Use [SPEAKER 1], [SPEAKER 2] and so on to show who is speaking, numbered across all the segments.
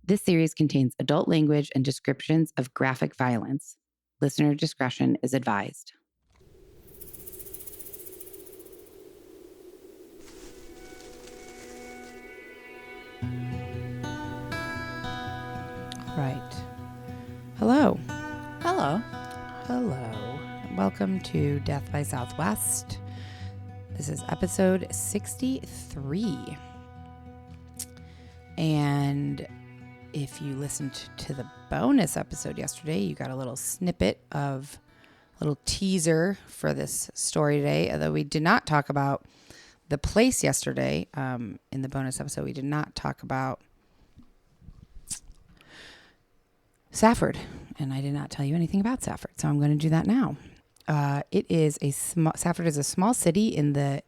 [SPEAKER 1] This series contains adult language and descriptions of graphic violence. Listener discretion is advised. Right. Hello.
[SPEAKER 2] Hello.
[SPEAKER 1] Hello. Welcome to Death by Southwest. This is episode 63. And if you listened to the bonus episode yesterday, you got a little snippet of a little teaser for this story today. Although we did not talk about the place yesterday in the bonus episode, we did not talk about Safford, and I did not tell you anything about Safford, so I'm going to do that now. Safford is a small city in the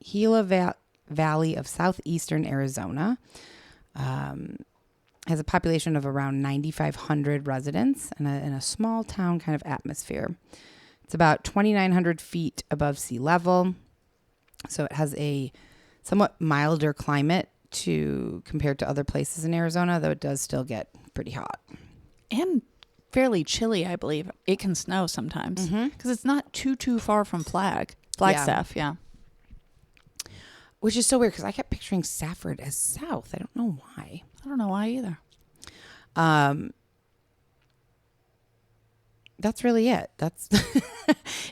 [SPEAKER 1] Gila Valley of southeastern Arizona. Has a population of around 9,500 residents and a small town kind of atmosphere. It's about 2,900 feet above sea level, so it has a somewhat milder climate compared to other places in Arizona, though it does still get pretty hot.
[SPEAKER 2] And fairly chilly, I believe. It can snow sometimes because it's not too far from Flagstaff, yeah.
[SPEAKER 1] Which is so weird because I kept picturing Safford as south. I don't know why.
[SPEAKER 2] I don't know why either.
[SPEAKER 1] That's really it.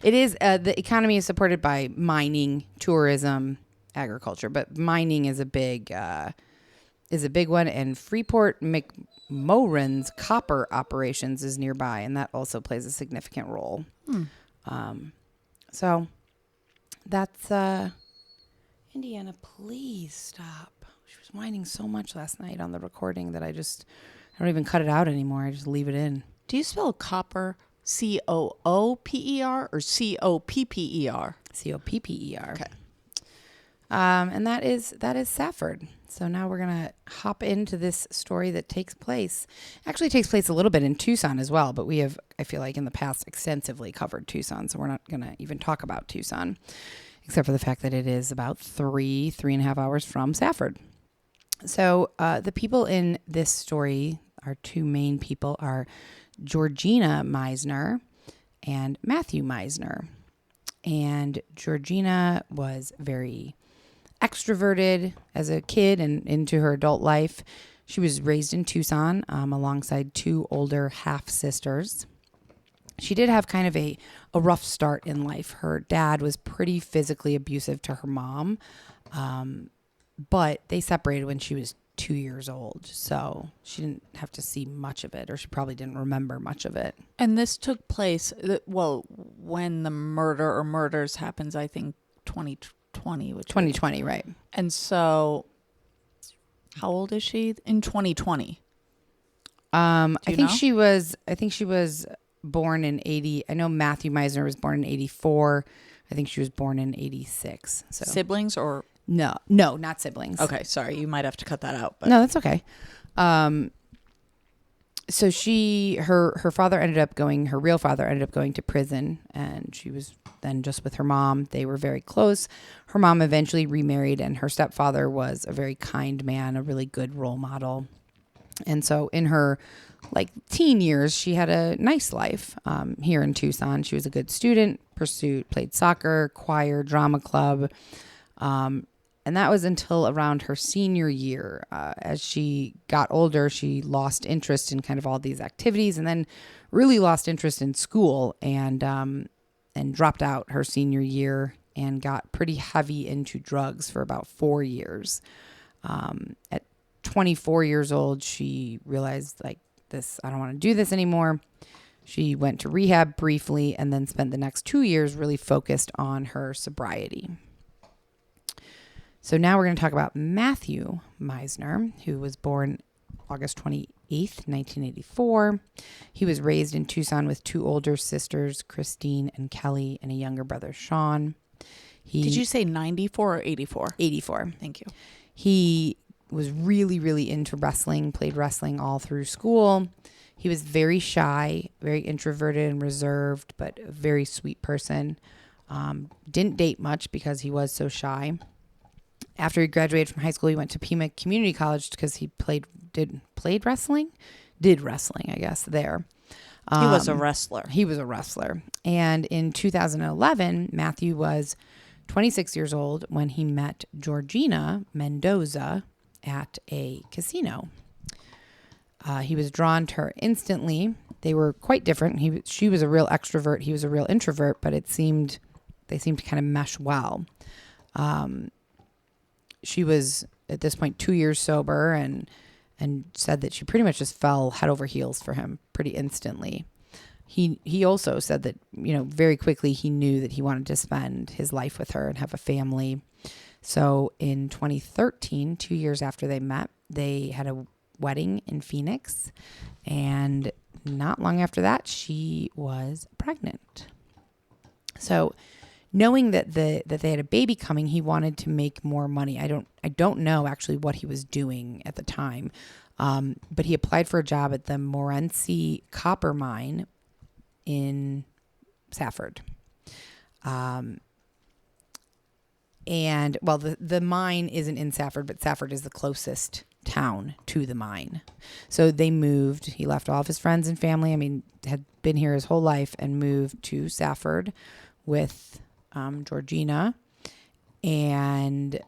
[SPEAKER 1] It is, the economy is supported by mining, tourism, agriculture, but mining is a big one, and Freeport McMoran's copper operations is nearby, and that also plays a significant role. So that's Indiana, please stop. She was whining so much last night on the recording that I don't even cut it out anymore. I just leave it in.
[SPEAKER 2] Do you spell copper Cooper or Copper?
[SPEAKER 1] Copper.
[SPEAKER 2] Okay.
[SPEAKER 1] And that is Safford. So now we're going to hop into this story that takes place a little bit in Tucson as well, but we have, I feel like in the past, extensively covered Tucson. So we're not going to even talk about Tucson, except for the fact that it is about 3.5 hours from Safford. So the people in this story, our two main people, are Georgina Meisner and Matthew Meisner. And Georgina was very extroverted as a kid and into her adult life. She was raised in Tucson alongside two older half-sisters. She did have kind of a rough start in life. Her dad was pretty physically abusive to her mom, but they separated when she was 2 years old, so she didn't have to see much of it, or she probably didn't remember much of it.
[SPEAKER 2] And this took place, when the murders happens, I think 2020.
[SPEAKER 1] 2020, right.
[SPEAKER 2] And so, how old is she in 2020?
[SPEAKER 1] I think she was born in 80. I know Matthew Meisner was born in 84. I think she was born in 86. So.
[SPEAKER 2] Siblings or?
[SPEAKER 1] No, not siblings.
[SPEAKER 2] Okay, sorry. You might have to cut that out. But.
[SPEAKER 1] No, that's okay. So her father ended up her real father ended up going to prison, and she was then just with her mom. They were very close. Her mom eventually remarried, and her stepfather was a very kind man, a really good role model. And so in her teen years, she had a nice life here in Tucson. She was a good student, played soccer, choir, drama club. And that was until around her senior year. As she got older, she lost interest in kind of all these activities, and then really lost interest in school, and dropped out her senior year and got pretty heavy into drugs for about 4 years. At 24 years old, she realized I don't want to do this anymore. She went to rehab briefly and then spent the next 2 years really focused on her sobriety. So now we're going to talk about Matthew Meisner, who was born August 28th, 1984. He was raised in Tucson with two older sisters, Christine and Kelly, and a younger brother, Sean.
[SPEAKER 2] Did you say 94 or 84?
[SPEAKER 1] 84.
[SPEAKER 2] Thank you.
[SPEAKER 1] He was really, really into wrestling, played wrestling all through school. He was very shy, very introverted and reserved, but a very sweet person. Didn't date much because he was so shy. After he graduated from high school, he went to Pima Community College because he did wrestling, I guess, there.
[SPEAKER 2] He was a wrestler.
[SPEAKER 1] He was a wrestler. And in 2011, Matthew was 26 years old when he met Georgina Mendoza at a casino. He was drawn to her instantly. They were quite different. She was a real extrovert. He was a real introvert, but they seemed to kind of mesh well. She was at this point 2 years sober and said that she pretty much just fell head over heels for him pretty instantly. He also said that, very quickly he knew that he wanted to spend his life with her and have a family. So in 2013, 2 years after they met, they had a wedding in Phoenix, and not long after that, she was pregnant. So knowing that they had a baby coming, he wanted to make more money. I don't know actually what he was doing at the time, but he applied for a job at the Morenci copper mine in Safford. And well, the mine isn't in Safford, but Safford is the closest town to the mine. So they moved. He left all of his friends and family. I mean, had been here his whole life and moved to Safford with Georgina. And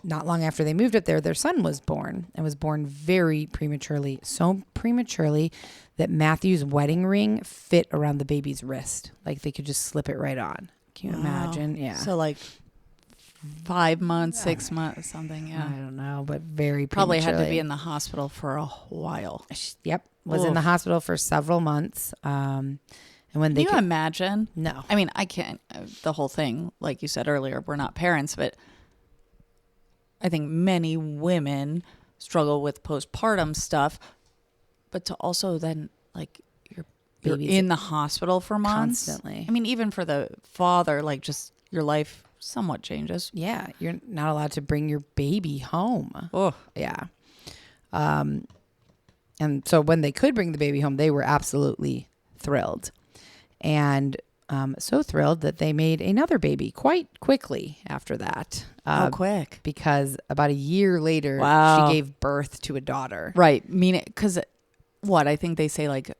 [SPEAKER 1] not long after they moved up there, their son was born, and was born very prematurely. So prematurely that Matthew's wedding ring fit around the baby's wrist. Like they could just slip it right on. Can you imagine? Yeah.
[SPEAKER 2] So like 5 months, 6 months, something. Yeah.
[SPEAKER 1] I don't know, but very
[SPEAKER 2] probably had to
[SPEAKER 1] prematurely.
[SPEAKER 2] be in the hospital for a while.
[SPEAKER 1] Yep. Was in the hospital for several months. And when
[SPEAKER 2] Can you imagine?
[SPEAKER 1] No.
[SPEAKER 2] I mean, I can't. The whole thing, like you said earlier, we're not parents, but I think many women struggle with postpartum stuff, but to also then like you're in the hospital for months.
[SPEAKER 1] Constantly.
[SPEAKER 2] I mean, even for the father, like just your life somewhat changes.
[SPEAKER 1] Yeah. You're not allowed to bring your baby home.
[SPEAKER 2] Oh,
[SPEAKER 1] Yeah. And so when they could bring the baby home, they were absolutely thrilled. And so thrilled that they made another baby quite quickly after that.
[SPEAKER 2] quick.
[SPEAKER 1] Because about a year later,
[SPEAKER 2] Wow.
[SPEAKER 1] she gave birth to a daughter.
[SPEAKER 2] Right. Because I think they say like a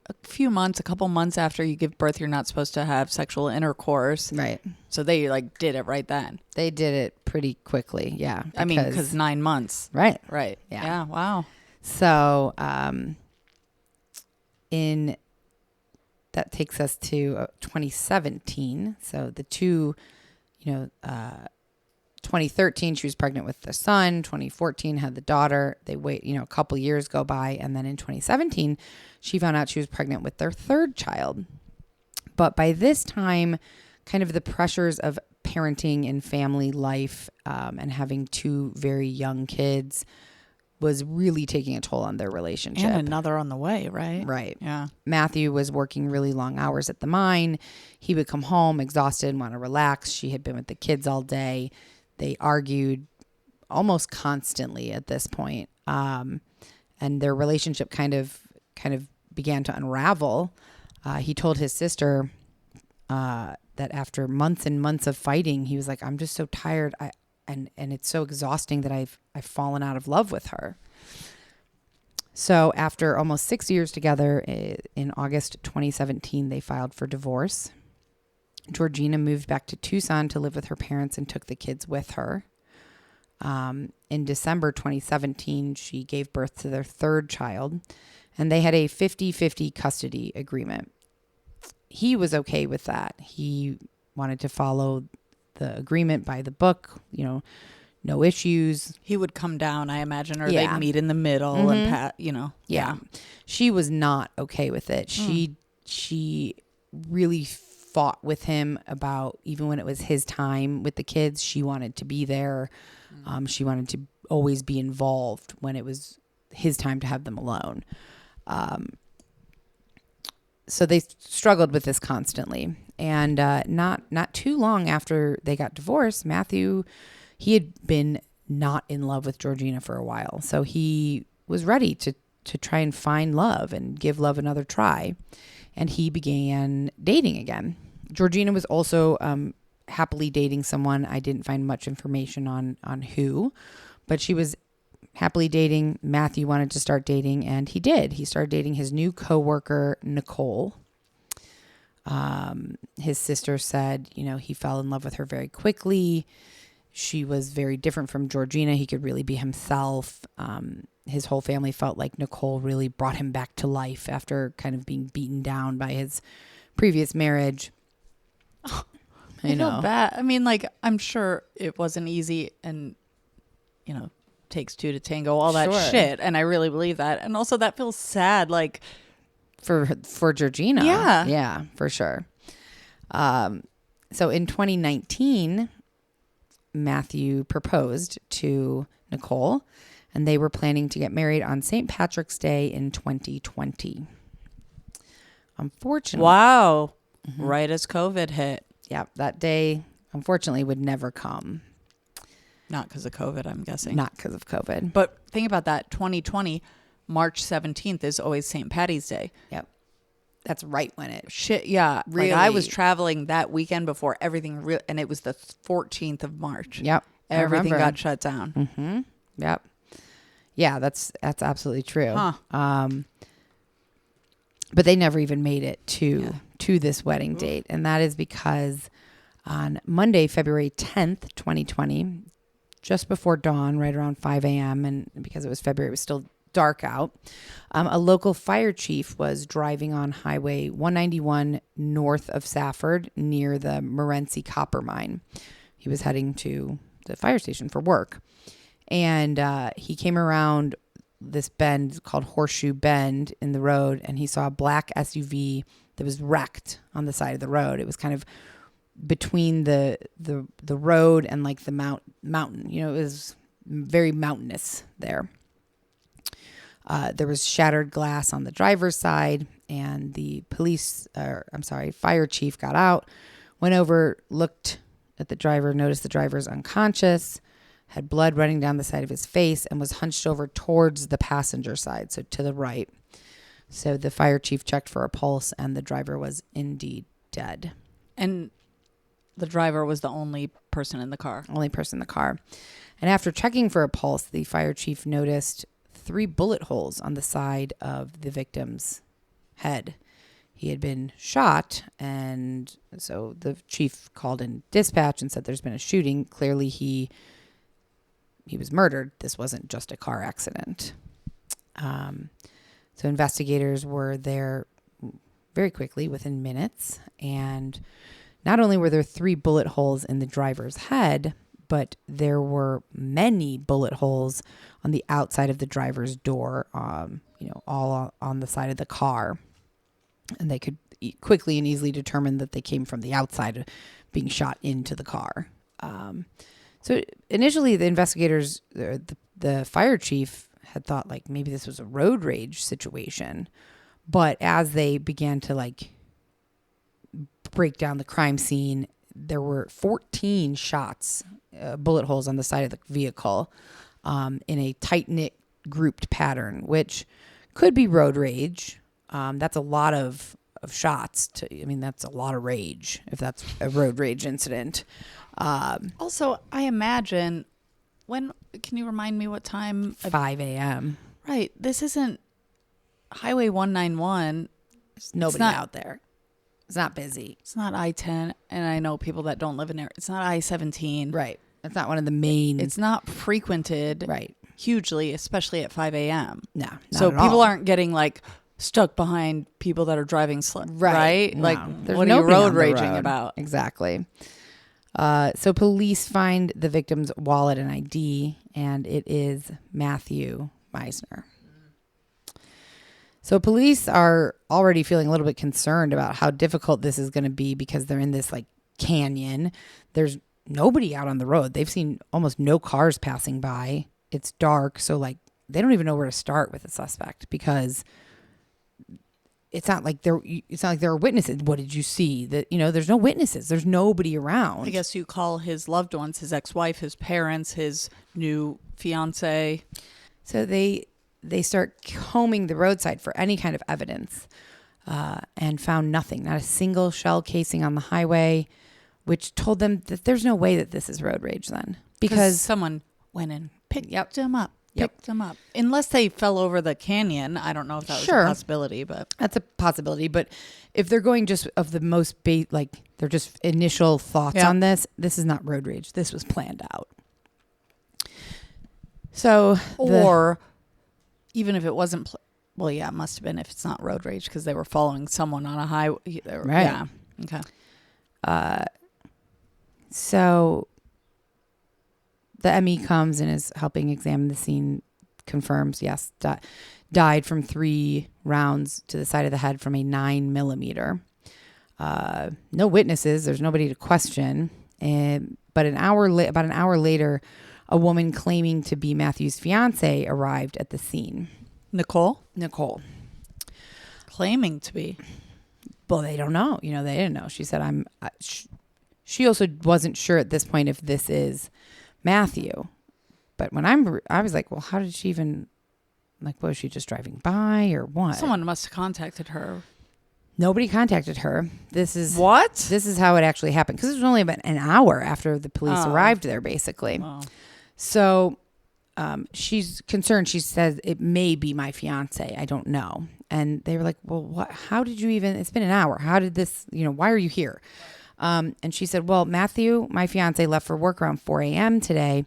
[SPEAKER 2] couple months after you give birth, you're not supposed to have sexual intercourse.
[SPEAKER 1] Right.
[SPEAKER 2] So they like did it right then.
[SPEAKER 1] They did it pretty quickly. Yeah.
[SPEAKER 2] Because 9 months.
[SPEAKER 1] Right.
[SPEAKER 2] Right.
[SPEAKER 1] Yeah.
[SPEAKER 2] Yeah. Wow.
[SPEAKER 1] So that takes us to 2017. So the two, 2013, she was pregnant with the son. 2014 had the daughter. They wait, a couple years go by. And then in 2017, she found out she was pregnant with their third child. But by this time, kind of the pressures of parenting and family life and having two very young kids was really taking a toll on their relationship.
[SPEAKER 2] And another on the way, right?
[SPEAKER 1] Right.
[SPEAKER 2] Yeah.
[SPEAKER 1] Matthew was working really long hours at the mine. He would come home exhausted and want to relax. She had been with the kids all day. They argued almost constantly at this point. And their relationship kind of began to unravel. He told his sister that after months and months of fighting, he was like, I'm just so tired. And it's so exhausting that I've fallen out of love with her. So after almost 6 years together, in August 2017, they filed for divorce. Georgina moved back to Tucson to live with her parents and took the kids with her. In December 2017, she gave birth to their third child, and they had a 50-50 custody agreement. He was okay with that. He wanted to follow the agreement by the book, no issues.
[SPEAKER 2] He would come down, I imagine, or
[SPEAKER 1] Yeah.
[SPEAKER 2] they'd meet in the middle and
[SPEAKER 1] Yeah. She was not okay with it. She really fought with him about, even when it was his time with the kids, she wanted to be there. She wanted to always be involved when it was his time to have them alone. So they struggled with this constantly. And not too long after they got divorced, Matthew, he had been not in love with Georgina for a while. So he was ready to try and find love and give love another try. And he began dating again. Georgina was also happily dating someone. I didn't find much information on who, but she was happily dating. Matthew wanted to start dating, and he did. He started dating his new coworker, Nicole. His sister said, he fell in love with her very quickly. She was very different from Georgina. He could really be himself. His whole family felt like Nicole really brought him back to life after kind of being beaten down by his previous marriage.
[SPEAKER 2] I feel bad. I mean, like, I'm sure it wasn't easy and, takes two to tango, all that shit. And I really believe that. And also that feels sad. Like,
[SPEAKER 1] for Georgina.
[SPEAKER 2] Yeah.
[SPEAKER 1] Yeah, for sure. So in 2019, Matthew proposed to Nicole, and they were planning to get married on St. Patrick's Day in 2020. Unfortunately.
[SPEAKER 2] Wow. Mm-hmm. Right as COVID hit.
[SPEAKER 1] Yeah, that day, unfortunately, would never come.
[SPEAKER 2] Not because of COVID, I'm guessing.
[SPEAKER 1] Not because of COVID.
[SPEAKER 2] But think about that. 2020, March 17th is always St. Patty's Day.
[SPEAKER 1] Yep. That's right when it...
[SPEAKER 2] Shit, yeah.
[SPEAKER 1] Really?
[SPEAKER 2] Like, I was traveling that weekend before everything... and it was the 14th of March.
[SPEAKER 1] Yep.
[SPEAKER 2] Everything got shut down.
[SPEAKER 1] Mm-hmm. Yep. Yeah, that's absolutely true.
[SPEAKER 2] Huh.
[SPEAKER 1] But they never even made it to this wedding date. And that is because on Monday, February 10th, 2020, just before dawn, right around 5 a.m., and because it was February, it was still dark out, a local fire chief was driving on Highway 191 north of Safford near the Morenci copper mine. He was heading to the fire station for work. And he came around this bend called Horseshoe Bend in the road, and he saw a black SUV that was wrecked on the side of the road. It was kind of between the road and like the mountain. It was very mountainous there. There was shattered glass on the driver's side, and the fire chief got out, went over, looked at the driver, noticed the driver's unconscious, had blood running down the side of his face, and was hunched over towards the passenger side, so to the right. So the fire chief checked for a pulse, and the driver was indeed dead.
[SPEAKER 2] And the driver was the only person in the car.
[SPEAKER 1] Only person in the car. And after checking for a pulse, the fire chief noticed 3 bullet holes on the side of the victim's head. He had been shot, and so the chief called in dispatch and said there's been a shooting. Clearly he was murdered. This wasn't just a car accident. So investigators were there very quickly, within minutes, and not only were there 3 bullet holes in the driver's head, but there were many bullet holes on the outside of the driver's door, all on the side of the car. And they could quickly and easily determine that they came from the outside, being shot into the car. So initially, the investigators, the fire chief had thought like maybe this was a road rage situation. But as they began to break down the crime scene, there were 14 shots, bullet holes on the side of the vehicle, in a tight-knit grouped pattern, which could be road rage. That's a lot of shots. That's a lot of rage if that's a road rage incident.
[SPEAKER 2] Also, I imagine can you remind me what time?
[SPEAKER 1] 5 a.m.
[SPEAKER 2] Right. This isn't Highway 191.
[SPEAKER 1] There's nobody out there. It's not busy.
[SPEAKER 2] It's not I-10, and I know people that don't live in there. It's not I-17.
[SPEAKER 1] Right. It's not one of the main.
[SPEAKER 2] It's not frequented hugely, especially at 5 a.m.
[SPEAKER 1] No,
[SPEAKER 2] so people aren't getting stuck behind people that are driving slow, right?
[SPEAKER 1] No.
[SPEAKER 2] What are you road raging about?
[SPEAKER 1] Exactly. So police find the victim's wallet and ID, and it is Matthew Meisner. So police are already feeling a little bit concerned about how difficult this is going to be because they're in this canyon. There's nobody out on the road. They've seen almost no cars passing by. It's dark. So they don't even know where to start with a suspect because it's not like there are witnesses. What did you see? That, there's no witnesses. There's nobody around.
[SPEAKER 2] I guess you call his loved ones, his ex-wife, his parents, his new fiance.
[SPEAKER 1] So they start combing the roadside for any kind of evidence, and found nothing. Not a single shell casing on the highway which told them that there's no way that this is road rage then.
[SPEAKER 2] Because someone went and picked him up. Picked him up. Unless they fell over the canyon. I don't know if that was a possibility, but
[SPEAKER 1] that's a possibility. But if they're going just of the most like they're just initial thoughts on this is not road rage. This was planned out. So,
[SPEAKER 2] or even if it wasn't, well, yeah, it must have been if it's not road rage because they were following someone on a highway.
[SPEAKER 1] Right.
[SPEAKER 2] Yeah. Okay.
[SPEAKER 1] So the ME comes and is helping examine the scene, confirms, yes, died from 3 rounds to the side of the head from a 9mm. No witnesses. There's nobody to question. But about an hour later, a woman claiming to be Matthew's fiance arrived at the scene.
[SPEAKER 2] Nicole.
[SPEAKER 1] Claiming to be. Well, they don't know. They didn't know. She said, she also wasn't sure at this point if this is Matthew. But when I was like, well, how did she even, like, was she just driving by or what?
[SPEAKER 2] Someone must have contacted her.
[SPEAKER 1] Nobody contacted her. This is how it actually happened. Because it was only about an hour after the police arrived there, basically.
[SPEAKER 2] Oh.
[SPEAKER 1] So she's concerned. She says, it may be my fiance. I don't know. And they were like, well, what? How did you even? It's been an hour. How did this? Why are you here? And she said, well, Matthew, my fiance, left for work around 4 a.m. today,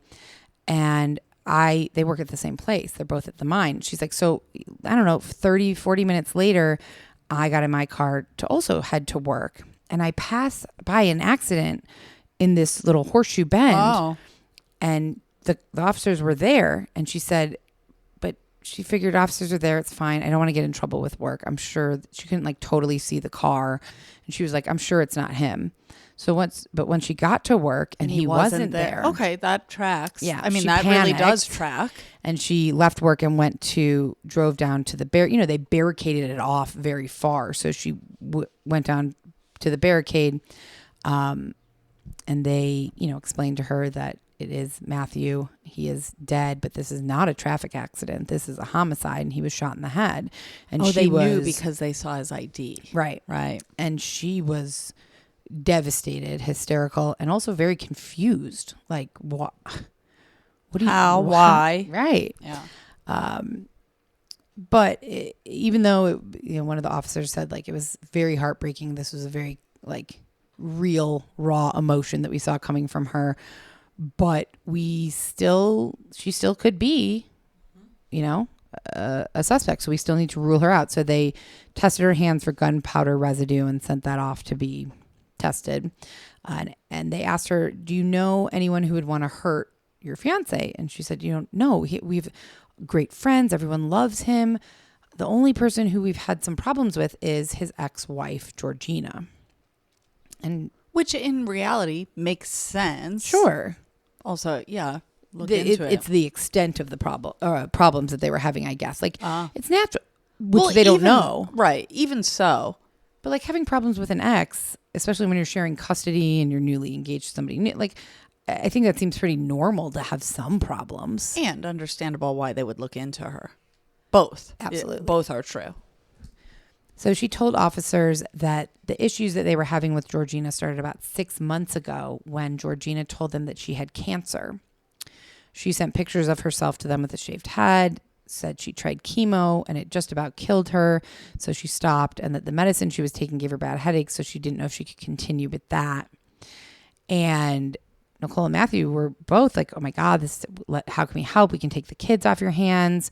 [SPEAKER 1] and they work at the same place. They're both at the mine. She's like, so I don't know, 30, 40 minutes later, I got in my car to also head to work, and I passed by an accident in this little horseshoe bend, and the officers were there, and she said, but she figured officers are there. It's fine. I don't want to get in trouble with work. I'm sure she couldn't totally see the car. And she was like, I'm sure it's not him. So when she got to work and he wasn't there.
[SPEAKER 2] Okay, that tracks.
[SPEAKER 1] Yeah.
[SPEAKER 2] I mean, that really does track.
[SPEAKER 1] And she left work and drove down to the they barricaded it off very far. So she went down to the barricade, and they, explained to her that it is Matthew. He is dead, but this is not a traffic accident. This is a homicide, and he was shot in the head. And
[SPEAKER 2] they knew because they saw his ID.
[SPEAKER 1] Right. And she was devastated, hysterical, and also very confused. Like, what?
[SPEAKER 2] Why?
[SPEAKER 1] Right.
[SPEAKER 2] Yeah.
[SPEAKER 1] But even though one of the officers said it was very heartbreaking. This was a very real raw emotion that we saw coming from her. But she still could be, a suspect. So we still need to rule her out. So they tested her hands for gunpowder residue and sent that off to be tested. And they asked her, do you know anyone who would want to hurt your fiance? And she said, no, we've great friends. Everyone loves him. The only person who we've had some problems with is his ex-wife, Georgina. And
[SPEAKER 2] which in reality makes sense.
[SPEAKER 1] Sure.
[SPEAKER 2] Also, yeah, look into it.
[SPEAKER 1] It's the extent of the problems that they were having, I guess. It's natural, which they don't know.
[SPEAKER 2] Right. Even so.
[SPEAKER 1] But having problems with an ex, especially when you're sharing custody and you're newly engaged to somebody new, I think that seems pretty normal to have some problems.
[SPEAKER 2] And understandable why they would look into her. Both.
[SPEAKER 1] Absolutely.
[SPEAKER 2] Both are true.
[SPEAKER 1] So she told officers that the issues that they were having with Georgina started about 6 months ago when Georgina told them that she had cancer. She sent pictures of herself to them with a shaved head, said she tried chemo and it just about killed her. So she stopped, and that the medicine she was taking gave her bad headaches. So she didn't know if she could continue with that. And Nicole and Matthew were both like, oh my God, how can we help? We can take the kids off your hands,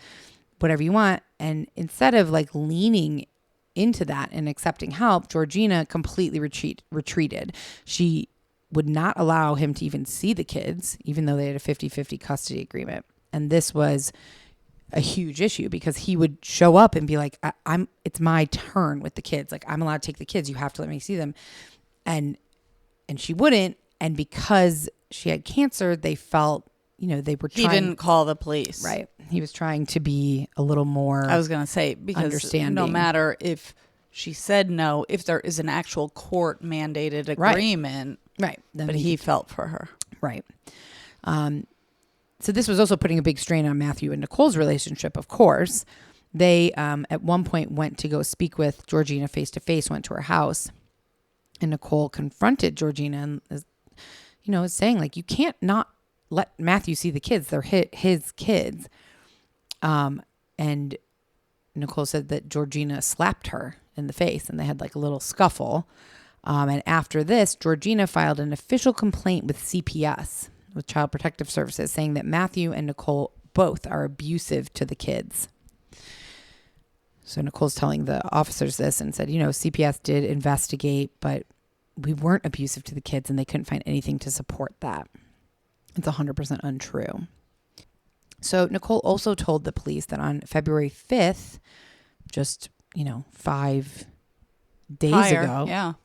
[SPEAKER 1] whatever you want. And instead of leaning into that and accepting help, Georgina completely retreated. She would not allow him to even see the kids, even though they had a 50-50 custody agreement. And this was a huge issue because he would show up and be like, it's my turn with the kids. I'm allowed to take the kids. You have to let me see them. And she wouldn't. And because she had cancer, they felt, they were trying.
[SPEAKER 2] He didn't call the police.
[SPEAKER 1] Right. He was trying to be a little more
[SPEAKER 2] I was going to say, because
[SPEAKER 1] understanding.
[SPEAKER 2] No matter if she said no, if there is an actual court mandated agreement.
[SPEAKER 1] Right.
[SPEAKER 2] But he felt for her.
[SPEAKER 1] Right. So this was also putting a big strain on Matthew and Nicole's relationship, of course. They, at one point, went to go speak with Georgina face-to-face, went to her house. And Nicole confronted Georgina and is saying, like, you can't not let Matthew see the kids. They're his kids. And Nicole said that Georgina slapped her in the face and they had like a little scuffle. And after this, Georgina filed an official complaint with CPS, with Child Protective Services, saying that Matthew and Nicole both are abusive to the kids. So Nicole's telling the officers this and said, CPS did investigate, but we weren't abusive to the kids and they couldn't find anything to support that. It's 100% untrue. So Nicole also told the police that on February 5th, just, 5 days ago,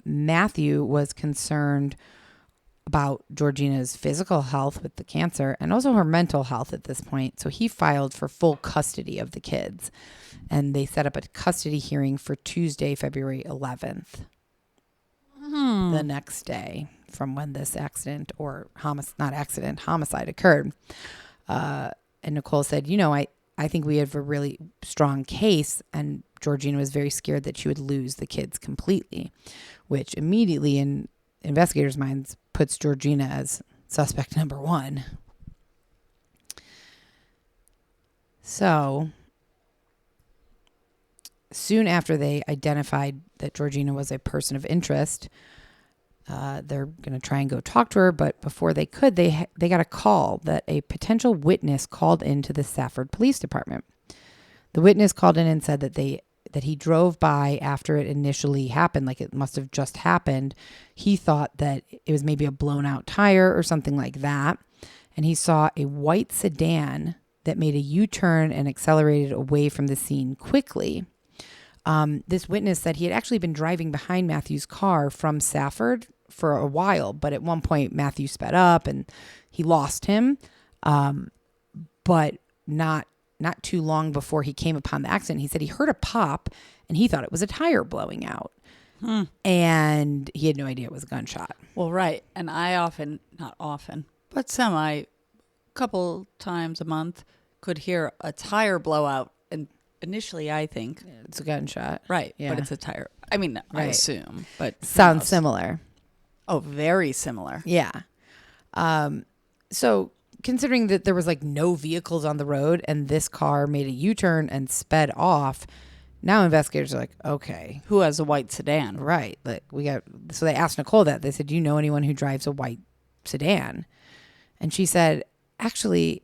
[SPEAKER 1] Matthew was concerned about Georgina's physical health with the cancer and also her mental health at this point. So he filed for full custody of the kids, and they set up a custody hearing for Tuesday, February 11th, the next day from when this accident or homicide occurred. And Nicole said, I think we have a really strong case, and Georgina was very scared that she would lose the kids completely, which immediately in investigators' minds puts Georgina as suspect number one. So soon after they identified that Georgina was a person of interest, they're going to try and go talk to her. But before they could, they got a call that a potential witness called into the Safford Police Department. The witness called in and said that he drove by after it initially happened, like it must have just happened. He thought that it was maybe a blown out tire or something like that. And he saw a white sedan that made a U-turn and accelerated away from the scene quickly. This witness said he had actually been driving behind Matthew's car from Safford for a while, but at one point Matthew sped up and he lost him. But not too long before he came upon the accident, he said he heard a pop and he thought it was a tire blowing out. And he had no idea it was a gunshot.
[SPEAKER 2] Well, right. And not often, but couple times a month could hear a tire blowout. And initially I think
[SPEAKER 1] it's a gunshot.
[SPEAKER 2] Right.
[SPEAKER 1] Yeah.
[SPEAKER 2] But it's a tire. I mean, right. I assume, but
[SPEAKER 1] sounds similar.
[SPEAKER 2] Oh, very similar.
[SPEAKER 1] Yeah. So considering that there was like no vehicles on the road and this car made a U-turn and sped off, now investigators are like, okay,
[SPEAKER 2] who has a white sedan?
[SPEAKER 1] Right. Like so they asked Nicole that. They said, do you know anyone who drives a white sedan? And she said, actually,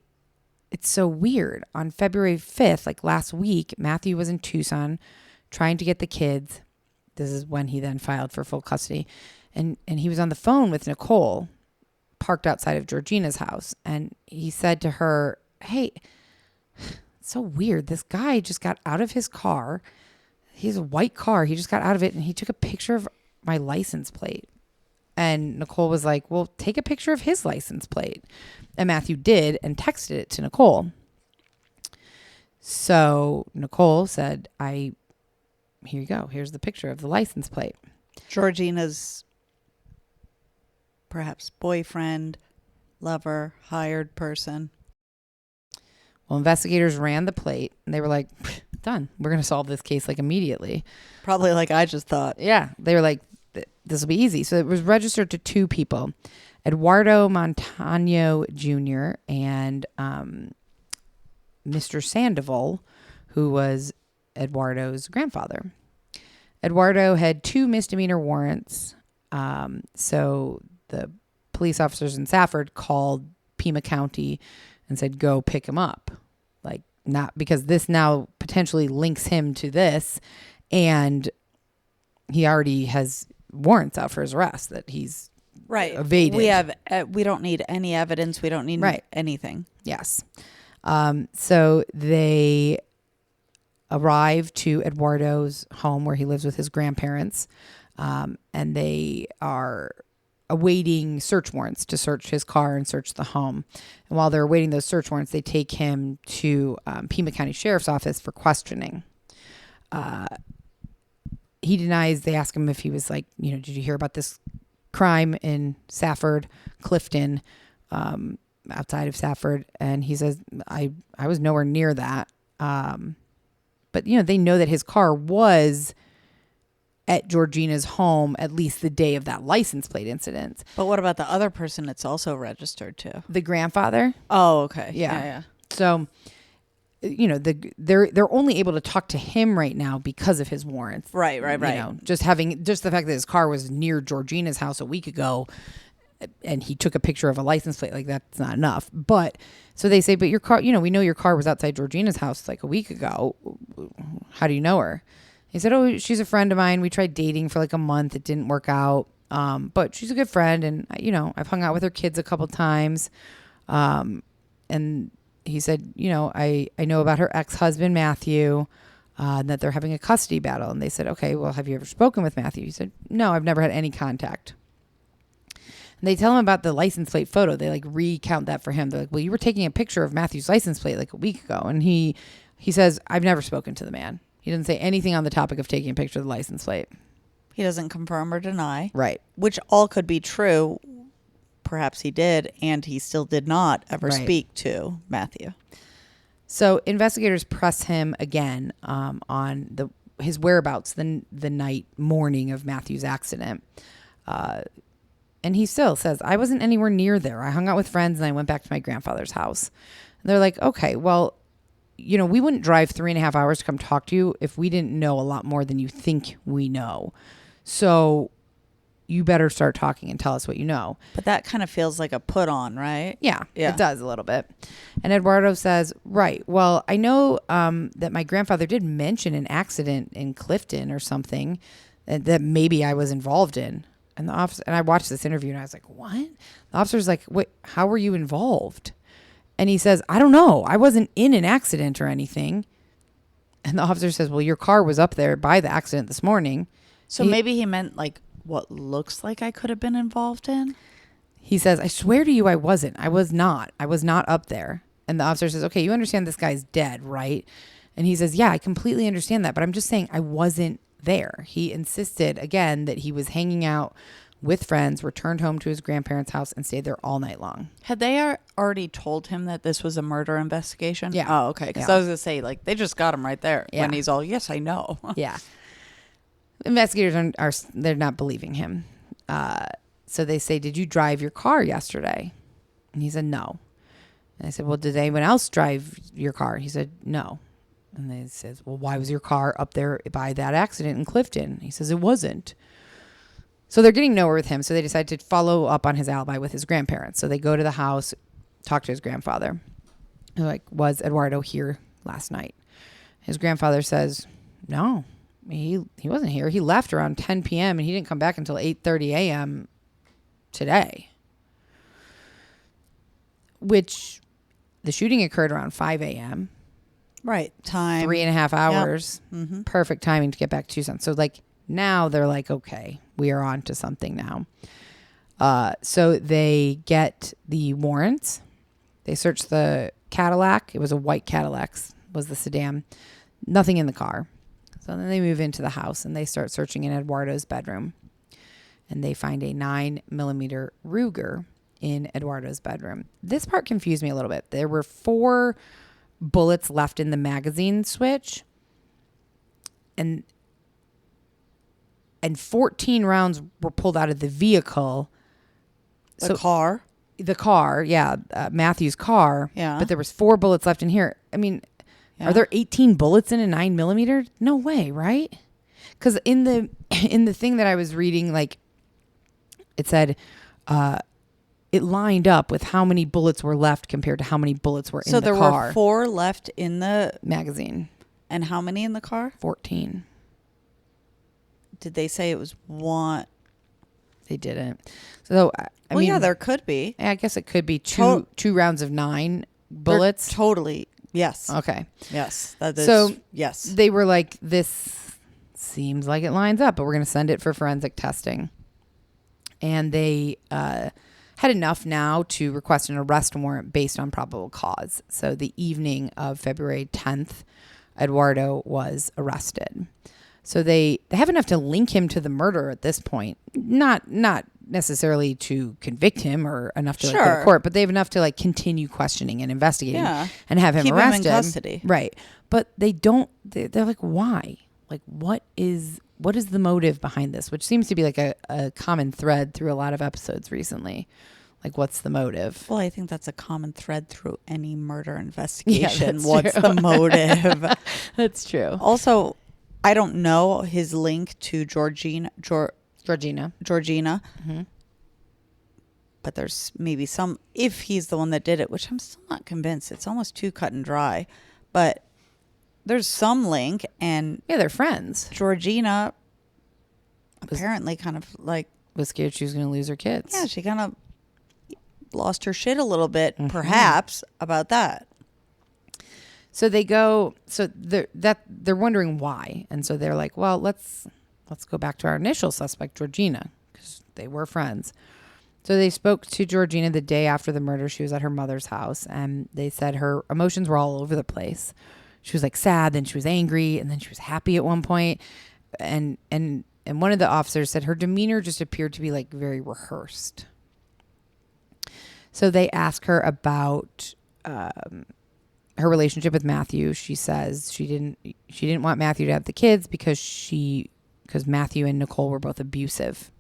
[SPEAKER 1] it's so weird. On February 5th, like last week, Matthew was in Tucson trying to get the kids. This is when he then filed for full custody. And he was on the phone with Nicole, parked outside of Georgina's house. And he said to her, hey, it's so weird. This guy just got out of his car. He's a white car. He just got out of it and he took a picture of my license plate. And Nicole was like, well, take a picture of his license plate. And Matthew did and texted it to Nicole. So Nicole said, here you go. Here's the picture of the license plate.
[SPEAKER 2] Georgina's perhaps boyfriend, lover, hired person.
[SPEAKER 1] Well, investigators ran the plate and they were like, done. We're going to solve this case like immediately.
[SPEAKER 2] Probably like I just thought. Yeah.
[SPEAKER 1] They were like, this will be easy. So it was registered to two people, Eduardo Montano Jr. and Mr. Sandoval, who was Eduardo's grandfather. Eduardo had 2 misdemeanor warrants. So the police officers in Safford called Pima County and said, go pick him up. Like, not because this now potentially links him to this. And he already has warrants out for his arrest that he's evaded.
[SPEAKER 2] We don't need any evidence. We don't need anything.
[SPEAKER 1] Yes. So they arrive to Eduardo's home where he lives with his grandparents. And they are awaiting search warrants to search his car and search the home. And while they're awaiting those search warrants, they take him to Pima County Sheriff's Office for questioning. He denies. They ask him if he was like, did you hear about this crime in Safford, Clifton, outside of Safford? And he says, I was nowhere near that. But, they know that his car was at Georgina's home at least the day of that license plate incident.
[SPEAKER 2] But what about the other person it's also registered to?
[SPEAKER 1] The grandfather.
[SPEAKER 2] Oh, okay.
[SPEAKER 1] Yeah. So, they're only able to talk to him right now because of his warrants.
[SPEAKER 2] Right.
[SPEAKER 1] Just the fact that his car was near Georgina's house a week ago, and he took a picture of a license plate, like that's not enough. But so they say, but your car, we know your car was outside Georgina's house like a week ago. How do you know her? He said, oh, she's a friend of mine. We tried dating for like a month. It didn't work out. But she's a good friend. And, I've hung out with her kids a couple times. And he said, I know about her ex-husband, Matthew, and that they're having a custody battle. And they said, okay, well, have you ever spoken with Matthew? He said, no, I've never had any contact. And they tell him about the license plate photo. They like recount that for him. They're like, well, you were taking a picture of Matthew's license plate like a week ago. And he says, I've never spoken to the man. He doesn't say anything on the topic of taking a picture of the license plate.
[SPEAKER 2] He doesn't confirm or deny.
[SPEAKER 1] Right.
[SPEAKER 2] Which all could be true. Perhaps he did, and he still did not ever speak to Matthew.
[SPEAKER 1] So investigators press him again on his whereabouts the morning of Matthew's accident. And he still says, I wasn't anywhere near there. I hung out with friends and I went back to my grandfather's house. And they're like, okay, well, we wouldn't drive 3.5 hours to come talk to you if we didn't know a lot more than you think we know. So you better start talking and tell us what you know.
[SPEAKER 2] But that kind of feels like a put on, right?
[SPEAKER 1] Yeah, it does a little bit. And Eduardo says, right, well, I know that my grandfather did mention an accident in Clifton or something that maybe I was involved in. And the officer, and I watched this interview and I was like, what? The officer's like, wait, how were you involved? And he says, I don't know. I wasn't in an accident or anything. And the officer says, well, your car was up there by the accident this morning.
[SPEAKER 2] So maybe he meant like what looks like I could have been involved in.
[SPEAKER 1] He says, I swear to you, I wasn't. I was not up there. And the officer says, okay, you understand this guy's dead, right? And he says, yeah, I completely understand that. But I'm just saying I wasn't there. He insisted again that he was hanging out with friends, returned home to his grandparents' house, and stayed there all night long.
[SPEAKER 2] Had they already told him that this was a murder investigation?
[SPEAKER 1] Yeah.
[SPEAKER 2] Oh, okay. Because I was going to say, like, they just got him right there when he's all, yes, I know.
[SPEAKER 1] Yeah. Investigators are they're not believing him. So they say, did you drive your car yesterday? And he said, no. And I said, well, did anyone else drive your car? He said, no. And they says, well, why was your car up there by that accident in Clifton? He says, it wasn't. So they're getting nowhere with him. So they decide to follow up on his alibi with his grandparents. So they go to the house, talk to his grandfather. They're like, was Eduardo here last night? His grandfather says, no, he wasn't here. He left around 10 p.m. and he didn't come back until 8:30 a.m. today. Which the shooting occurred around 5 a.m.
[SPEAKER 2] Right. Time.
[SPEAKER 1] 3.5 hours.
[SPEAKER 2] Yep. Mm-hmm.
[SPEAKER 1] Perfect timing to get back to Tucson. So like now they're like, okay, we are on to something now. So they get the warrants. They search the Cadillac. It was a white Cadillac, was the sedan. Nothing in the car. So then they move into the house and they start searching in Eduardo's bedroom. And they find a 9mm Ruger in Eduardo's bedroom. This part confused me a little bit. There were 4 bullets left in the magazine switch. And 14 rounds were pulled out of the vehicle.
[SPEAKER 2] The car?
[SPEAKER 1] The car, yeah. Matthew's car.
[SPEAKER 2] Yeah.
[SPEAKER 1] But there was 4 bullets left in here. I mean, are there 18 bullets in a 9mm? No way, right? Because in the thing that I was reading, like, it said it lined up with how many bullets were left compared to how many bullets were in the car.
[SPEAKER 2] So there were 4 left in the
[SPEAKER 1] magazine.
[SPEAKER 2] And how many in the car?
[SPEAKER 1] 14.
[SPEAKER 2] Did they say it was 1?
[SPEAKER 1] They didn't. So I mean,
[SPEAKER 2] yeah, there could be.
[SPEAKER 1] I guess it could be two rounds of 9 bullets.
[SPEAKER 2] They're totally. Yes.
[SPEAKER 1] Okay.
[SPEAKER 2] Yes. That is,
[SPEAKER 1] so
[SPEAKER 2] yes.
[SPEAKER 1] They were like, this seems like it lines up, but we're going to send it for forensic testing. And they had enough now to request an arrest warrant based on probable cause. So the evening of February 10th, Eduardo was arrested. So they have enough to link him to the murder at this point. Not necessarily to convict him or enough to like, go to court, but they have enough to like continue questioning and investigating and have him
[SPEAKER 2] Keep
[SPEAKER 1] arrested.
[SPEAKER 2] Him in custody.
[SPEAKER 1] Right. But they don't, they're like, why? like, what is the motive behind this? Which seems to be like a common thread through a lot of episodes recently. Like, what's the motive?
[SPEAKER 2] Well, I think that's a common thread through any murder investigation.
[SPEAKER 1] Yeah,
[SPEAKER 2] what's
[SPEAKER 1] true.
[SPEAKER 2] the motive?
[SPEAKER 1] That's true.
[SPEAKER 2] Also, I don't know his link to Georgina.
[SPEAKER 1] Mm-hmm.
[SPEAKER 2] But there's maybe some, if he's the one that did it, which I'm still not convinced. It's almost too cut and dry. But there's some link, and
[SPEAKER 1] Yeah, they're friends.
[SPEAKER 2] Georgina apparently kind of like,
[SPEAKER 1] Was scared she was going to lose her kids.
[SPEAKER 2] yeah, she kind of lost her shit a little bit,
[SPEAKER 1] Mm-hmm.
[SPEAKER 2] perhaps, about that.
[SPEAKER 1] So they go. So they're wondering why, and so they're like, well, let's go back to our initial suspect, Georgina, because they were friends. So they spoke to Georgina the day after the murder. She was at her mother's house, and they said her emotions were all over the place. She was like sad, then she was angry, and then she was happy at one point. And one of the officers said her demeanor just appeared to be like very rehearsed. So they ask her about her relationship with Matthew. She says she didn't want Matthew to have the kids because Matthew and Nicole were both abusive.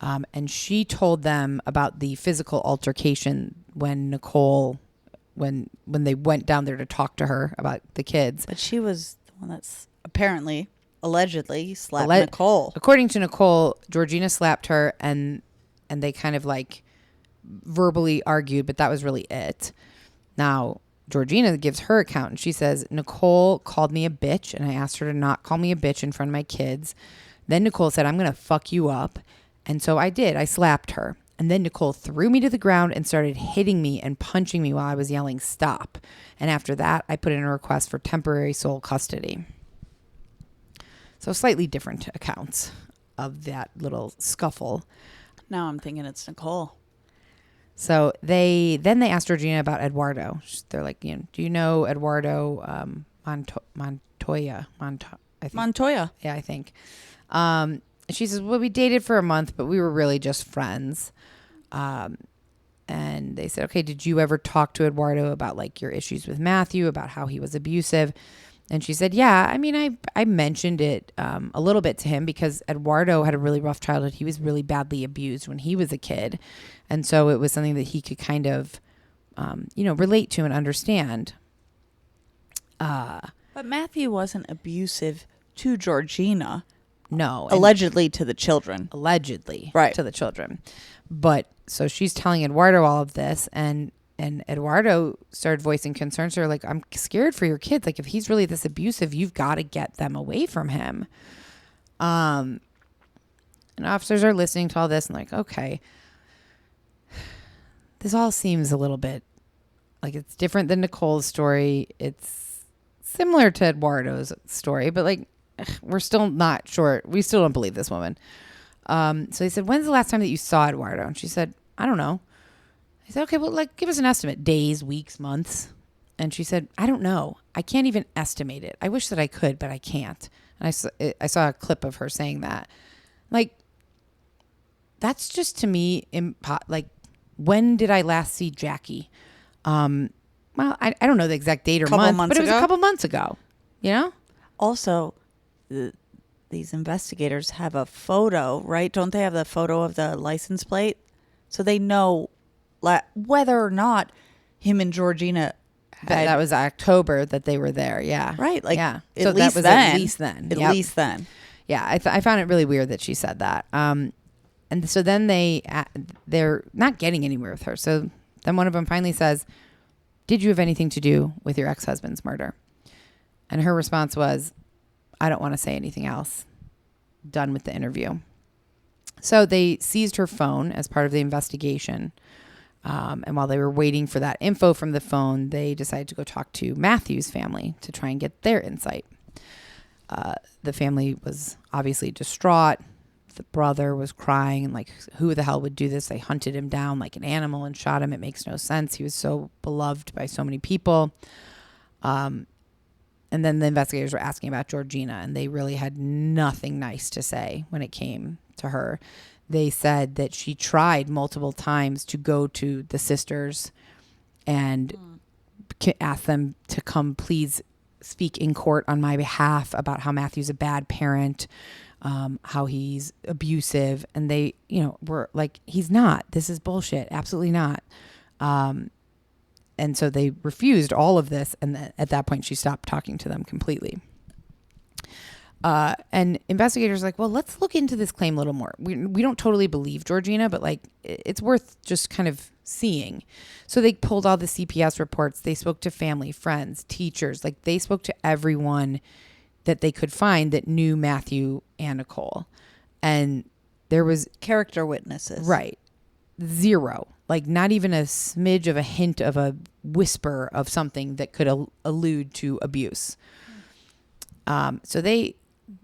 [SPEAKER 1] And she told them about the physical altercation when they went down there to talk to her about the kids.
[SPEAKER 2] But she was the one that's allegedly slapped Nicole.
[SPEAKER 1] According to Nicole, Georgina slapped her, and they kind of like verbally argued, but that was really it. Now, Georgina gives her account, and she says, Nicole called me a bitch, and I asked her to not call me a bitch in front of my kids. Then Nicole said, I'm going to fuck you up. And so I did. I slapped her. And then Nicole threw me to the ground and started hitting me and punching me while I was yelling, stop. And after that, I put in a request for temporary sole custody. So slightly different accounts of that little scuffle.
[SPEAKER 2] Now I'm thinking it's Nicole.
[SPEAKER 1] So they asked Georgina about Eduardo. They're like, do you know Eduardo Montoya? I think.
[SPEAKER 2] Montoya.
[SPEAKER 1] Yeah, I think. She says, well, we dated for a month, but we were really just friends. And they said, okay, did you ever talk to Eduardo about like your issues with Matthew, about how he was abusive? And she said, yeah, I mean, I mentioned it a little bit to him because Eduardo had a really rough childhood. He was really badly abused when he was a kid. And so it was something that he could kind of, relate to and understand.
[SPEAKER 2] But Matthew wasn't abusive to Georgina.
[SPEAKER 1] No.
[SPEAKER 2] Allegedly to the children.
[SPEAKER 1] Allegedly.
[SPEAKER 2] Right.
[SPEAKER 1] To the children. But so she's telling Eduardo all of this, and Eduardo started voicing concerns to her, like, I'm scared for your kids. Like, if he's really this abusive, you've got to get them away from him. And officers are listening to all this and like, okay, this all seems a little bit like it's different than Nicole's story. It's similar to Eduardo's story, but like, we're still not sure. We still don't believe this woman. So they said, when's the last time that you saw Eduardo? And she said, I don't know. I said, okay, well, like, give us an estimate. Days, weeks, months. And she said, I don't know. I can't even estimate it. I wish that I could, but I can't. And I saw a clip of her saying that. Like, that's just to me, like, when did I last see Jackie? Well, I don't know the exact date or month, but it was a couple months ago, you know?
[SPEAKER 2] Also, these investigators have a photo, right? Don't they have the photo of the license plate? So they know whether or not him and Georgina
[SPEAKER 1] that was October that they were there. Yeah.
[SPEAKER 2] Right. Like,
[SPEAKER 1] yeah.
[SPEAKER 2] At
[SPEAKER 1] So
[SPEAKER 2] least
[SPEAKER 1] that was
[SPEAKER 2] then.
[SPEAKER 1] at least then.
[SPEAKER 2] At
[SPEAKER 1] Yep.
[SPEAKER 2] least then.
[SPEAKER 1] Yeah. I found it really weird that she said that. And so then they're not getting anywhere with her. So then one of them finally says, did you have anything to do with your ex-husband's murder? And her response was, I don't want to say anything else. Done with the interview. So they seized her phone as part of the investigation. And while they were waiting for that info from the phone, they decided to go talk to Matthew's family to try and get their insight. The family was obviously distraught. The brother was crying and like, who the hell would do this? They hunted him down like an animal and shot him. It makes no sense. He was so beloved by so many people. And then the investigators were asking about Georgina, and they really had nothing nice to say when it came to her. They said that she tried multiple times to go to the sisters and ask them to come please speak in court on my behalf about how Matthew's a bad parent, how he's abusive. And they, were like, he's not. This is bullshit. Absolutely not. And so they refused all of this. And at that point, she stopped talking to them completely. And investigators are like, well, let's look into this claim a little more. We don't totally believe Georgina, but like it's worth just kind of seeing. So they pulled all the CPS reports. They spoke to family, friends, teachers. Like they spoke to everyone that they could find that knew Matthew and Nicole. And there was
[SPEAKER 2] character witnesses.
[SPEAKER 1] Right. Zero. Like not even a smidge of a hint of a whisper of something that could allude to abuse. So they,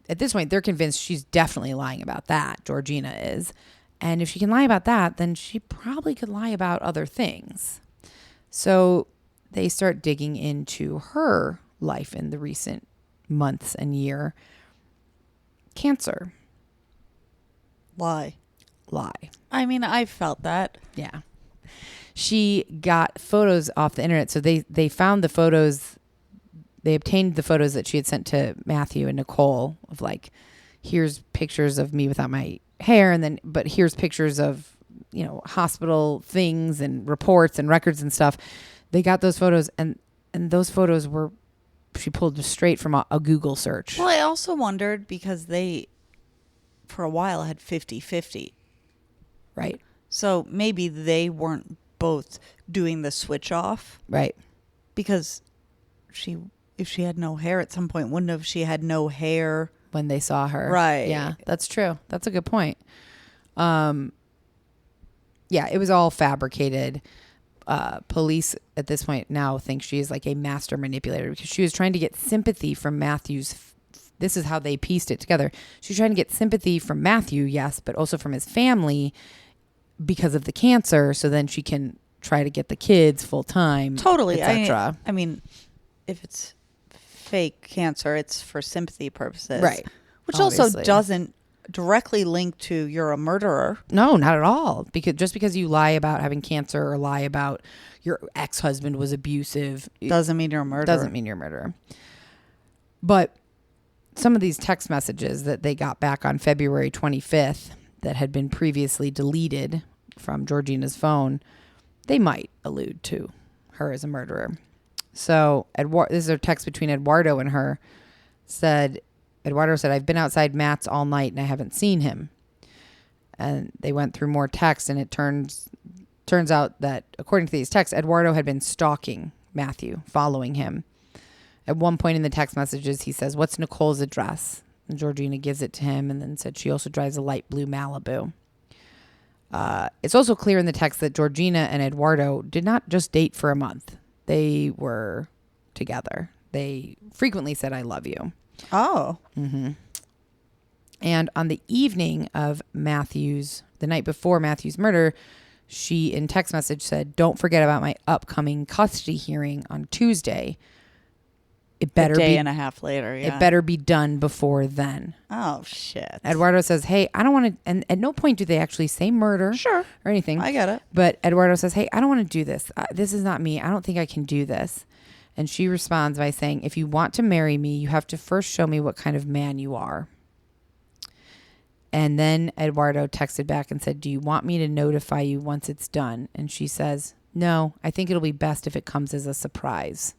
[SPEAKER 1] at this point, they're convinced she's definitely lying about that. Georgina is. And if she can lie about that, then she probably could lie about other things. So they start digging into her life in the recent months and year. Cancer.
[SPEAKER 2] Lie.
[SPEAKER 1] I
[SPEAKER 2] mean, I felt that.
[SPEAKER 1] Yeah. She got photos off the internet. So they found the photos. They obtained the photos that she had sent to Matthew and Nicole of like, here's pictures of me without my hair. But here's pictures of, hospital things and reports and records and stuff. They got those photos and those photos she pulled straight from a Google search.
[SPEAKER 2] Well, I also wondered because they, for a while, had 50-50.
[SPEAKER 1] Right.
[SPEAKER 2] So maybe they weren't both doing the switch off.
[SPEAKER 1] Right.
[SPEAKER 2] Because if she had no hair at some point, wouldn't have she had no hair
[SPEAKER 1] when they saw her?
[SPEAKER 2] Right.
[SPEAKER 1] Yeah, that's true. That's a good point. Yeah, it was all fabricated. Police at this point now think she is like a master manipulator because she was trying to get sympathy from Matthew's. This is how they pieced it together. She's trying to get sympathy from Matthew, yes, but also from his family because of the cancer. So then she can try to get the kids full time.
[SPEAKER 2] Totally.
[SPEAKER 1] etc.
[SPEAKER 2] I mean, if it's fake cancer, it's for sympathy purposes.
[SPEAKER 1] Right.
[SPEAKER 2] Which also doesn't directly link to you're a murderer.
[SPEAKER 1] No, not at all. Because you lie about having cancer or lie about your ex-husband was abusive.
[SPEAKER 2] Doesn't mean you're a murderer.
[SPEAKER 1] Doesn't mean you're a murderer. But some of these text messages that they got back on February 25th that had been previously deleted from Georgina's phone, they might allude to her as a murderer. So this is a text between Eduardo and her. Eduardo said, I've been outside Matt's all night and I haven't seen him. And they went through more text and it turns out that according to these texts, Eduardo had been stalking Matthew, following him. At one point in the text messages, he says, what's Nicole's address? And Georgina gives it to him and then said she also drives a light blue Malibu. It's also clear in the text that Georgina and Eduardo did not just date for a month. They were together. They frequently said, I love you.
[SPEAKER 2] Oh.
[SPEAKER 1] Mm-hmm. And on the evening of the night before Matthew's murder, she in text message said, don't forget about my upcoming custody hearing on Tuesday. It better
[SPEAKER 2] a day and a half later. Yeah.
[SPEAKER 1] It better be done before then.
[SPEAKER 2] Oh, shit.
[SPEAKER 1] Eduardo says, hey, I don't want to, and at no point do they actually say murder.
[SPEAKER 2] Sure.
[SPEAKER 1] Or anything.
[SPEAKER 2] I get it.
[SPEAKER 1] But Eduardo says, hey, I don't want to do this. This is not me. I don't think I can do this. And she responds by saying, if you want to marry me, you have to first show me what kind of man you are. And then Eduardo texted back and said, do you want me to notify you once it's done? And she says, no, I think it'll be best if it comes as a surprise.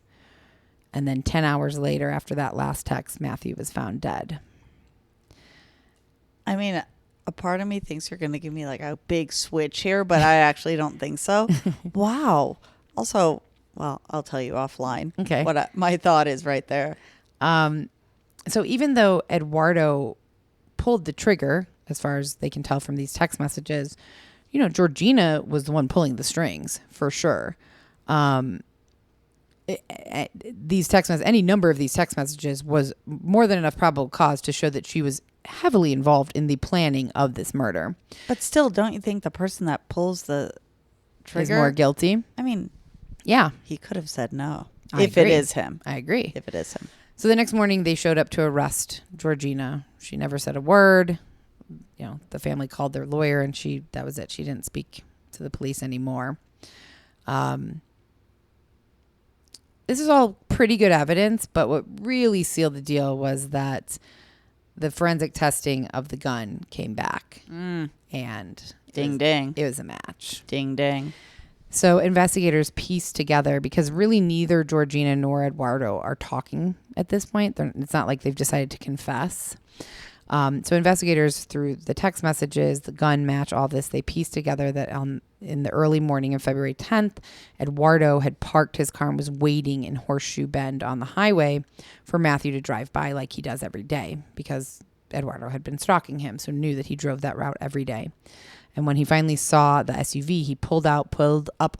[SPEAKER 1] And then 10 hours later, after that last text, Matthew was found dead.
[SPEAKER 2] I mean, a part of me thinks you're going to give me like a big switch here, but I actually don't think so. Wow. Also, well, I'll tell you offline.
[SPEAKER 1] Okay.
[SPEAKER 2] What my thought is right there.
[SPEAKER 1] So even though Eduardo pulled the trigger, as far as they can tell from these text messages, Georgina was the one pulling the strings for sure. These text messages, any number of these text messages was more than enough probable cause to show that she was heavily involved in the planning of this murder.
[SPEAKER 2] But still, don't you think the person that pulls the trigger
[SPEAKER 1] is more guilty?
[SPEAKER 2] I mean,
[SPEAKER 1] yeah,
[SPEAKER 2] he could have said no.
[SPEAKER 1] I
[SPEAKER 2] If
[SPEAKER 1] agree.
[SPEAKER 2] it is him.
[SPEAKER 1] I agree.
[SPEAKER 2] If it is him.
[SPEAKER 1] So the next morning they showed up to arrest Georgina. She never said a word. The family called their lawyer and that was it. She didn't speak to the police anymore. This is all pretty good evidence, but what really sealed the deal was that the forensic testing of the gun came back. And
[SPEAKER 2] ding.
[SPEAKER 1] It was a match.
[SPEAKER 2] Ding.
[SPEAKER 1] So investigators pieced together, because really neither Georgina nor Eduardo are talking at this point. It's not like they've decided to confess. So investigators, through the text messages, the gun match, all this, they pieced together that in the early morning of February 10th, Eduardo had parked his car and was waiting in Horseshoe Bend on the highway for Matthew to drive by like he does every day, because Eduardo had been stalking him, so knew that he drove that route every day. And when he finally saw the SUV, he pulled up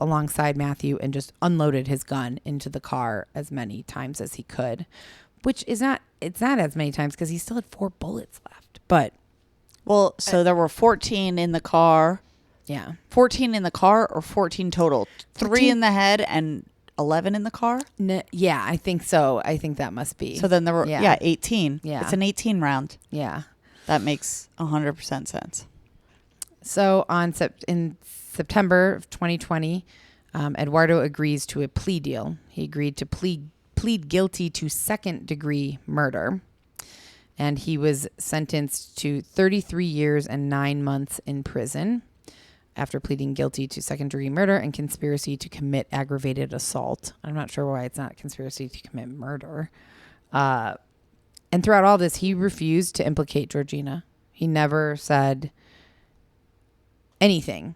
[SPEAKER 1] alongside Matthew and just unloaded his gun into the car as many times as he could, which it's not as many times because he still had 4 bullets left. But
[SPEAKER 2] well, so there were 14 in the car.
[SPEAKER 1] Yeah.
[SPEAKER 2] 14 in the car, or 14 total?
[SPEAKER 1] 14.
[SPEAKER 2] 3 in the head and 11 in the car?
[SPEAKER 1] Yeah, I think so. I think that must be.
[SPEAKER 2] So then there were 18.
[SPEAKER 1] Yeah.
[SPEAKER 2] It's an 18 round.
[SPEAKER 1] Yeah.
[SPEAKER 2] That makes 100% sense.
[SPEAKER 1] So in September of 2020, Eduardo agrees to a plea deal. He agreed to plead guilty to second-degree murder, and he was sentenced to 33 years and 9 months in prison after pleading guilty to second-degree murder and conspiracy to commit aggravated assault. I'm not sure why it's not conspiracy to commit murder. And throughout all this, he refused to implicate Georgina. He never said anything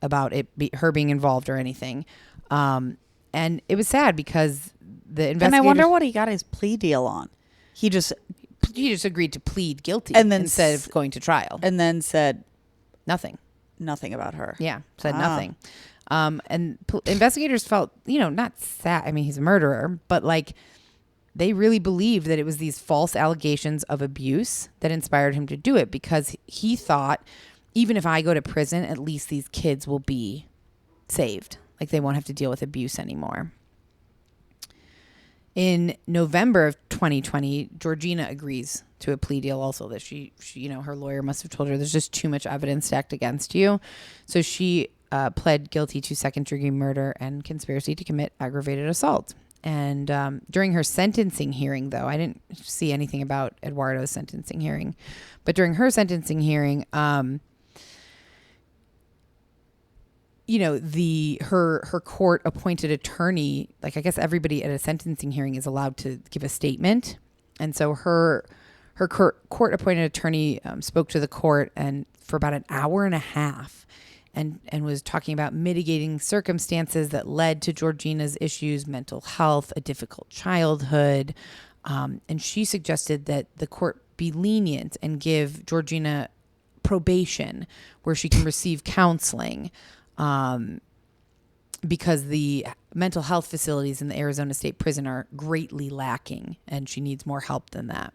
[SPEAKER 1] about her being involved or anything. And it was sad because the investigators...
[SPEAKER 2] And I wonder what he got his plea deal on. He just
[SPEAKER 1] agreed to plead guilty
[SPEAKER 2] and then
[SPEAKER 1] instead of going to trial.
[SPEAKER 2] And then said...
[SPEAKER 1] Nothing
[SPEAKER 2] about her.
[SPEAKER 1] Yeah, said nothing. And investigators felt, not sad. I mean, he's a murderer, but like they really believed that it was these false allegations of abuse that inspired him to do it, because he thought, even if I go to prison, at least these kids will be saved. Like they won't have to deal with abuse anymore. In November of 2020, Georgina agrees to a plea deal also, that she her lawyer must have told her there's just too much evidence stacked against you. So she pled guilty to second-degree murder and conspiracy to commit aggravated assault. And during her sentencing hearing, though, I didn't see anything about Eduardo's sentencing hearing, but during her sentencing hearing, her court appointed attorney, like I guess everybody at a sentencing hearing is allowed to give a statement. And so her court appointed attorney spoke to the court and for about an hour and a half and was talking about mitigating circumstances that led to Georgina's issues, mental health, a difficult childhood. And she suggested that the court be lenient and give Georgina probation where she can receive counseling, because the mental health facilities in the Arizona State Prison are greatly lacking and she needs more help than that.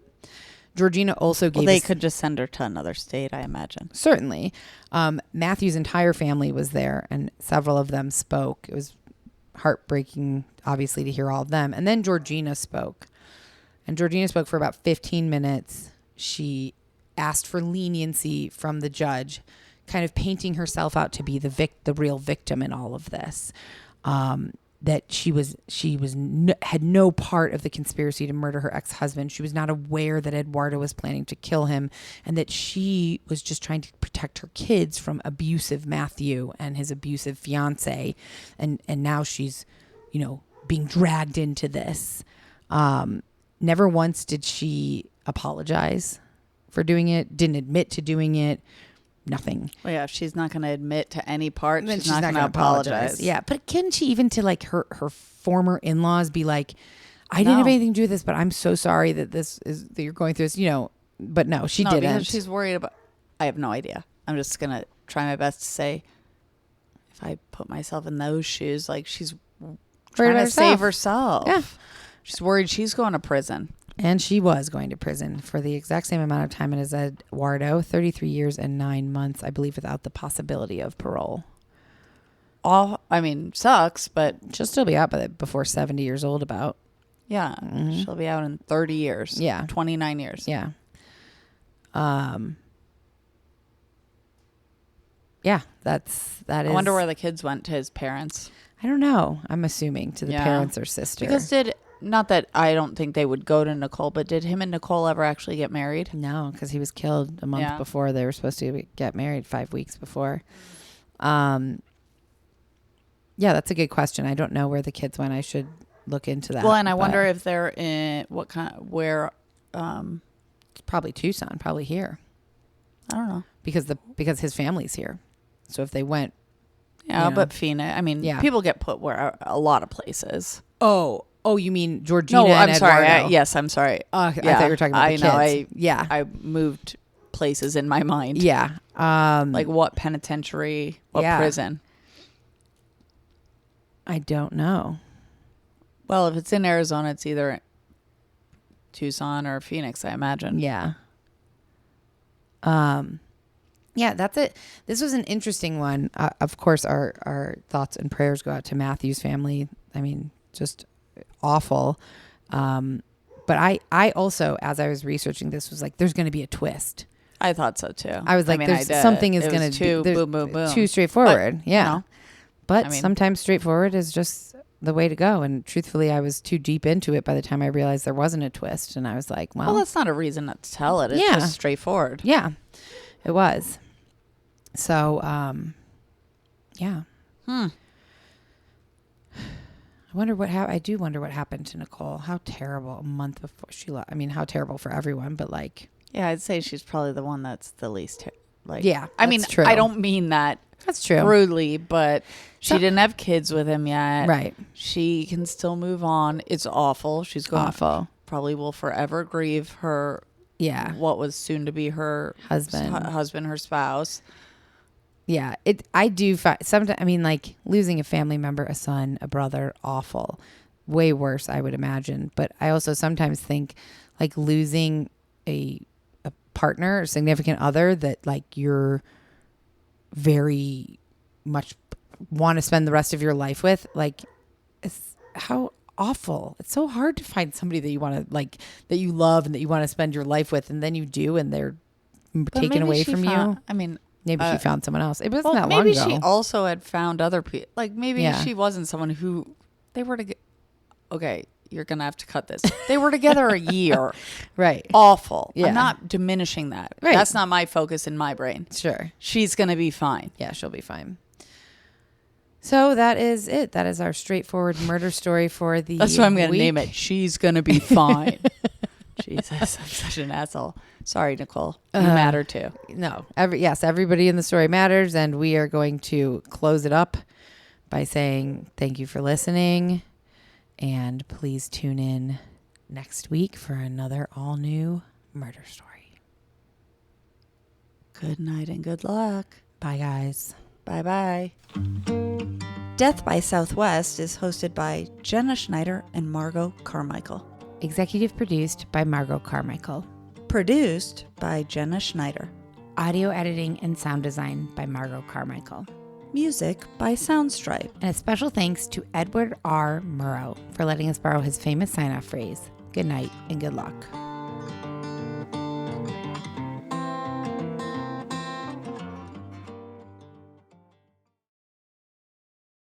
[SPEAKER 1] Georgina also gave...
[SPEAKER 2] Well, they could just send her to another state, I imagine.
[SPEAKER 1] Certainly. Matthew's entire family was there and several of them spoke. It was heartbreaking, obviously, to hear all of them. And then Georgina spoke. And Georgina spoke for about 15 minutes. She asked for leniency from the judge, kind of painting herself out to be the real victim in all of this. That she had no part of the conspiracy to murder her ex-husband. She was not aware that Eduardo was planning to kill him, and that she was just trying to protect her kids from abusive Matthew and his abusive fiance. And now she's, being dragged into this. Never once did she apologize for doing it, didn't admit to doing it. Nothing.
[SPEAKER 2] Well, yeah, if she's not going to admit to any part,
[SPEAKER 1] then
[SPEAKER 2] she's not going to apologize.
[SPEAKER 1] Yeah, but couldn't she even to like her former in-laws be like, I didn't have anything to do with this, but I'm so sorry that that you're going through this, But no, she didn't.
[SPEAKER 2] Because she's worried about... I have no idea. I'm just going to try my best to say, if I put myself in those shoes, like she's trying to save herself.
[SPEAKER 1] Yeah.
[SPEAKER 2] She's worried she's going to prison.
[SPEAKER 1] And she was going to prison for the exact same amount of time as Eduardo, 33 years and 9 months, I believe, without the possibility of parole.
[SPEAKER 2] Sucks, but...
[SPEAKER 1] She'll still be out before 70 years old about.
[SPEAKER 2] Yeah. Mm-hmm. She'll be out in 30 years.
[SPEAKER 1] Yeah.
[SPEAKER 2] 29 years.
[SPEAKER 1] Yeah. Yeah, that is...
[SPEAKER 2] I wonder where the kids went to his parents.
[SPEAKER 1] I don't know. I'm assuming to the parents or sister.
[SPEAKER 2] Because not that I don't think they would go to Nicole, but did him and Nicole ever actually get married?
[SPEAKER 1] No, because he was killed a month before they were supposed to get married, 5 weeks before. Yeah, that's a good question. I don't know where the kids went. I should look into that.
[SPEAKER 2] Well, and I wonder if they're in where.
[SPEAKER 1] It's probably Tucson, probably here.
[SPEAKER 2] I don't know.
[SPEAKER 1] Because his family's here. So if they went.
[SPEAKER 2] Yeah, but Phoenix. I mean, people get put where a lot of places.
[SPEAKER 1] Oh, you mean Georgina?
[SPEAKER 2] No, I'm
[SPEAKER 1] and
[SPEAKER 2] sorry.
[SPEAKER 1] Eduardo.
[SPEAKER 2] I'm sorry.
[SPEAKER 1] I thought you were talking about the kids.
[SPEAKER 2] I moved places in my mind.
[SPEAKER 1] Yeah.
[SPEAKER 2] Like what penitentiary, what prison?
[SPEAKER 1] I don't know.
[SPEAKER 2] Well, if it's in Arizona, it's either Tucson or Phoenix, I imagine.
[SPEAKER 1] Yeah. Yeah, that's it. This was an interesting one. Of course, our thoughts and prayers go out to Matthew's family. I mean, just awful. But I also, as I was researching this, was like, there's going to be a twist.
[SPEAKER 2] I thought so too.
[SPEAKER 1] I was like, something is going to be
[SPEAKER 2] boom, boom, boom.
[SPEAKER 1] Too straightforward. But, yeah. But
[SPEAKER 2] I mean,
[SPEAKER 1] sometimes straightforward is just the way to go. And truthfully, I was too deep into it by the time I realized there wasn't a twist. And I was like, well,
[SPEAKER 2] that's not a reason not to tell it. It's just straightforward.
[SPEAKER 1] Yeah, it was. So, yeah. I wonder what I do wonder what happened to Nicole. How terrible a month before she left. I mean, how terrible for everyone, but like.
[SPEAKER 2] Yeah, I'd say she's probably the one that's the least.
[SPEAKER 1] I mean,
[SPEAKER 2] true. I don't mean that.
[SPEAKER 1] That's true.
[SPEAKER 2] Rudely, but she didn't have kids with him yet.
[SPEAKER 1] Right.
[SPEAKER 2] She can still move on. It's awful. She's going awful. Probably will forever grieve her.
[SPEAKER 1] Yeah.
[SPEAKER 2] What was soon to be her husband, her spouse.
[SPEAKER 1] Yeah. I do find sometimes, I mean, like losing a family member, a son, a brother, awful. Way worse, I would imagine. But I also sometimes think like losing a partner or significant other that like you're very much want to spend the rest of your life with, like it's how awful. It's so hard to find somebody that you want to like, that you love and that you want to spend your life with, and then you do and they're taken away from you.
[SPEAKER 2] I mean,
[SPEAKER 1] maybe she found someone else. It wasn't that long ago.
[SPEAKER 2] Maybe she also had found other people. Like maybe she wasn't someone who they were together. Okay, you're going to have to cut this. They were together a year.
[SPEAKER 1] Right.
[SPEAKER 2] Awful.
[SPEAKER 1] Yeah.
[SPEAKER 2] I'm not diminishing that.
[SPEAKER 1] Right.
[SPEAKER 2] That's not my focus in my brain.
[SPEAKER 1] Sure.
[SPEAKER 2] She's going to be fine.
[SPEAKER 1] Yeah, she'll be fine. So that is it. That is our straightforward murder story for the
[SPEAKER 2] That's what I'm going to name it. She's going to be fine. Jesus, I'm such an asshole. Sorry, Nicole. You matter too.
[SPEAKER 1] No. Everybody in the story matters, and we are going to close it up by saying thank you for listening. And please tune in next week for another all-new murder story.
[SPEAKER 2] Good night and good luck.
[SPEAKER 1] Bye, guys.
[SPEAKER 2] Bye-bye. Death by Southwest is hosted by Jenna Schneider and Margot Carmichael.
[SPEAKER 1] Executive produced by Margot Carmichael.
[SPEAKER 2] Produced by Jenna Schneider.
[SPEAKER 1] Audio editing and sound design by Margot Carmichael.
[SPEAKER 2] Music by Soundstripe.
[SPEAKER 1] And a special thanks to Edward R. Murrow for letting us borrow his famous sign-off phrase, good night and good luck.